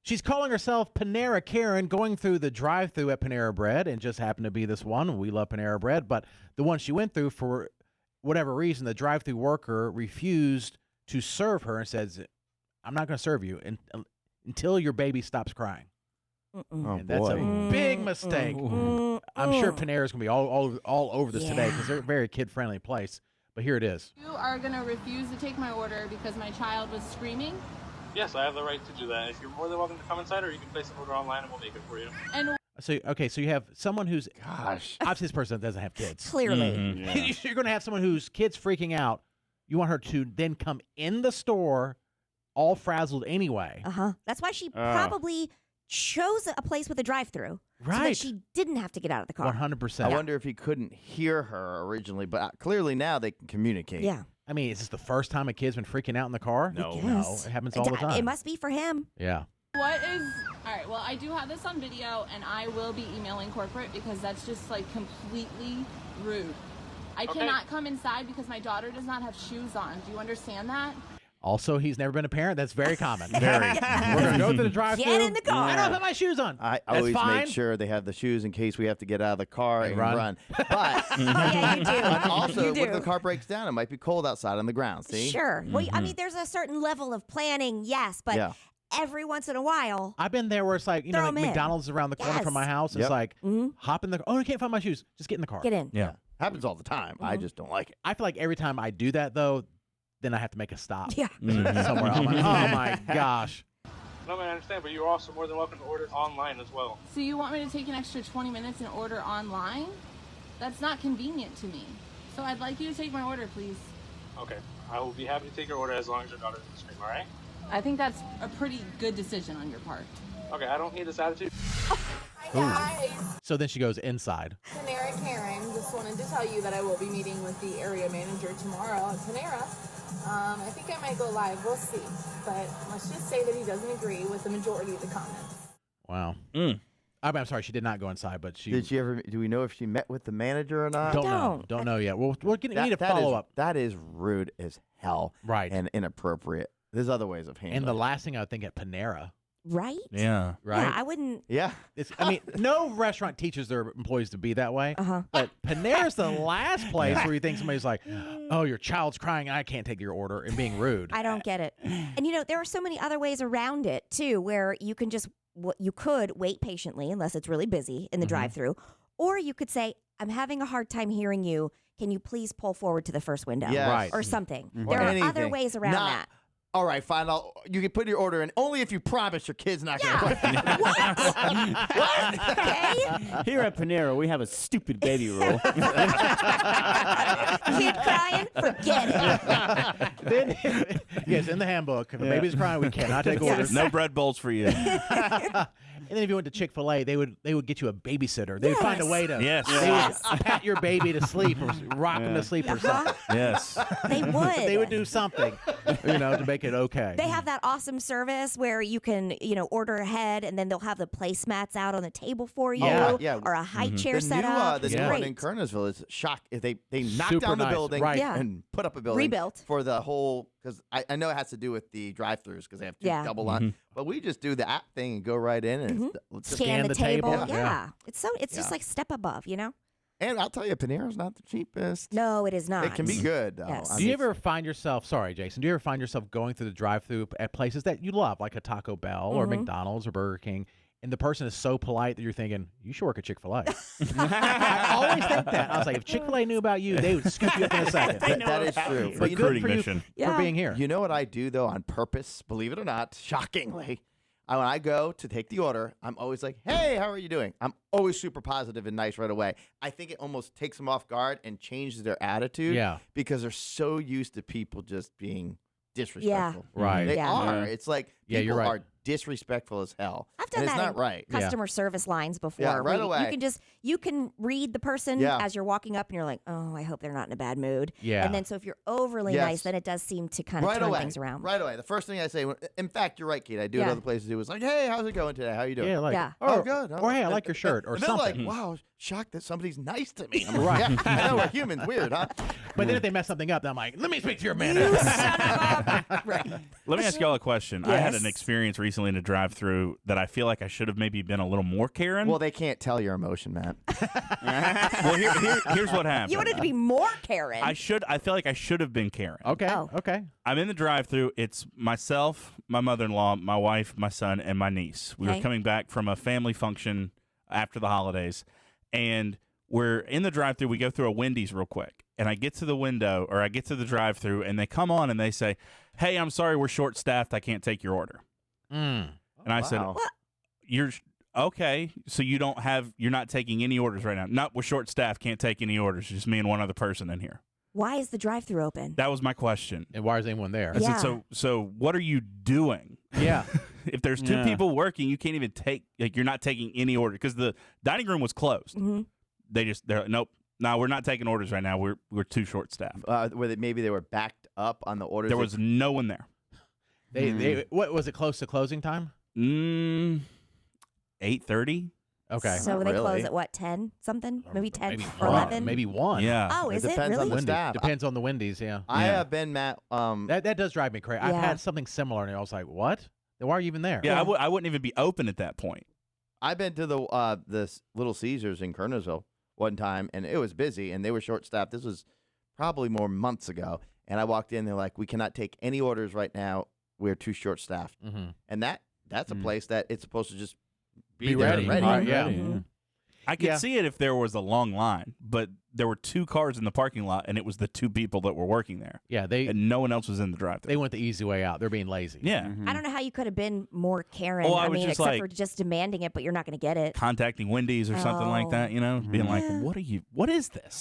She's calling herself Panera Karen, going through the drive-thru at Panera Bread, and just happened to be this one. We love Panera Bread, but the one she went through, for whatever reason, the drive-thru worker refused to serve her and says, I'm not going to serve you until your baby stops crying. And that's a big mistake. I'm sure Panera's going to be all over this today because they're a very kid-friendly place. But here it is. You are going to refuse to take my order because my child was screaming? Yes, I have the right to do that. If you're more than welcome to come inside, or you can place an order online and we'll make it for you. And so you have someone who's, obviously this person doesn't have kids. Clearly. You're going to have someone whose kid's freaking out. You want her to then come in the store all frazzled anyway. That's why she probably chose a place with a drive-thru. Right. So that she didn't have to get out of the car. 100%. I wonder if he couldn't hear her originally, but clearly now they can communicate. Yeah. I mean, is this the first time a kid's been freaking out in the car? No, it happens all the time. It must be for him. Yeah. all right, well, I do have this on video, and I will be emailing corporate because that's just, like, completely rude. I cannot come inside because my daughter does not have shoes on. Do you understand that? Also, he's never been a parent. That's very common. Very. We're going to go to the drive-thru. Get in the car. I don't have my shoes on. I That's always fine. make sure they have the shoes in case we have to get out of the car and run. But yeah, you do. and also, You do. when the car breaks down, it might be cold outside on the ground. See? Sure. Well, I mean, there's a certain level of planning, yes, but every once in a while. I've been there where it's like, like McDonald's is around the corner from my house. It's like, hop in the car. Oh, I can't find my shoes. Just get in the car. Get in. Yeah. Happens all the time. I just don't like it. I feel like every time I do that, though, then I have to make a stop. Yeah. Somewhere. I'm like, oh, my gosh. No, man, I understand, but you're also more than welcome to order online as well. So you want me to take an extra 20 minutes and order online? That's not convenient to me. So I'd like you to take my order, please. Okay. I will be happy to take your order as long as your daughter doesn't scream, all right? I think that's a pretty good decision on your part. Okay, I don't need this attitude. Hi guys, So then she goes inside. Panera Karen. Just wanted to tell you that I will be meeting with the area manager tomorrow at Panera. I think I might go live. We'll see. But let's just say that he doesn't agree with the majority of the comments. Wow. I'm sorry, she did not go inside, but she... Did she ever? Do we know if she met with the manager or not? Don't know yet. We'll need a follow-up. That is rude as hell. Right. And inappropriate. There's other ways of handling And the last thing I would think at Panera. Right? Yeah. Right? Yeah, I wouldn't. Yeah. I mean, no restaurant teaches their employees to be that way. But Panera's the last place where you think somebody's like, oh, your child's crying, I can't take your order, and being rude. I don't get it. And, there are so many other ways around it, too, where you can you could wait patiently, unless it's really busy in the drive-thru, or you could say, I'm having a hard time hearing you. Can you please pull forward to the first window? Yes. Right. Or something. Or There are anything. other ways around that. All right, fine. You can put your order in only if you promise your kid's not going to. What? Okay. Here at Panera, we have a stupid baby rule. Kid crying? Forget it. Then, yes, in the handbook, if the baby's crying, we cannot take orders. No bread bowls for you. And then if you went to Chick-fil-A, they would get you a babysitter. They would find a way to they would pat your baby to sleep or rock him to sleep or something. Yes. They would. They would do something, to make it okay. They have that awesome service where you can, order ahead, and then they'll have the placemats out on the table for you, or a high chair set up. The new one in Kernersville is shock. They knocked Super down the nice. building Right. and put up a building. Rebuilt. For the whole, because I know it has to do with the drive-thrus because they have to double on. But we just do the app thing and go right in and just Scan the table. Yeah. Yeah. It's just like step above, And I'll tell you, Panera's not the cheapest. No, it is not. It can be good, though. Yes. Do you ever find yourself, sorry, Jason, do you ever find yourself going through the drive-thru at places that you love, like a Taco Bell or McDonald's or Burger King, and the person is so polite that you're thinking, you should work at Chick-fil-A? I always think that. I was like, if Chick-fil-A knew about you, they would scoop you up in a second. That is true. But good for you for being here. You know what I do, though, on purpose, believe it or not, shockingly? When I go to take the order, I'm always like, hey, how are you doing? I'm always super positive and nice right away. I think it almost takes them off guard and changes their attitude because they're so used to people just being disrespectful. Right. They are. It's like people you're right. are disrespectful as hell. I've done and that it's not in right. customer service lines before. Yeah, right where away. You can read the person as you're walking up, and you're like, oh, I hope they're not in a bad mood. Yeah. And then so if you're overly nice, then it does seem to kind of turn things around. Right away. The first thing I say, in fact, you're right, Kate. I do it other places too. It's like, hey, how's it going today? How you doing? Yeah, like, oh, good. Or hey, I like your shirt or and something. They're like, wow, shocked that somebody's nice to me. I'm like, yeah, I know we're humans. Weird, huh? But then if they mess something up, then I'm like, let me speak to your manager. Right. Let me ask y'all a question. I had an experience recently recently in a drive-through that I feel like I should have maybe been a little more Karen. Well, they can't tell your emotion, Matt. Well, here's what happened. You wanted to be more Karen. I feel like I should have been Karen. Okay. Oh. Okay. I'm in the drive-through. It's myself, my mother-in-law, my wife, my son, and my niece. We were Okay. coming back from a family function after the holidays, and we're in the drive-through. We go through a Wendy's real quick, and I get to the window, or I get to the drive-through, and they come on and they say, "Hey, I'm sorry, we're short-staffed. I can't take your order." Mm. And I said, Wow. "You're okay? So you're not taking any orders right now?" "No, we're short-staffed. Can't take any orders. Just me and one other person in here." Why is the drive-through open? That was my question. And why is anyone there? I Yeah. said, "So what are you doing?" Yeah. If there's two Yeah. people working, you can't even you're not taking any order because the dining room was closed. Mhm. They're like, "Nope, no, we're not taking orders right now. We're too short staffed." Maybe they were backed up on the orders. There was no one there. They what was it close to closing time? 8:30. Okay. So Not they really. close at what, 10 something? Maybe 10 maybe or one, 11? Maybe one. Yeah. Oh, It is it depends on really? the Wendy's. staff. Depends on the Wendy's. Yeah. I Yeah. have been, Matt. That does drive me crazy. I've Yeah. had something similar, and I was like, "What? Then why are you even there?" Yeah, Yeah. I wouldn't even be open at that point. I've been to the Little Caesars in Kernersville one time, and it was busy, and they were short staffed. This was probably more months ago, and I walked in. They're like, "We cannot take any orders right now. We're too short staffed." Mm-hmm. And that's a place that it's supposed to just Be there ready. and ready. Right, yeah. Mhm. I could Yeah. see it if there was a long line, but there were two cars in the parking lot, and it was the two people that were working there, Yeah. They and no one else was in the drive-thru. they went the easy way out. They're being lazy. Yeah. I don't know how you could have been more Karen. Oh, I I was mean, just except like- for just demanding it, but you're not going to get it. Contacting Wendy's or something like that, being like, Yeah. what is this?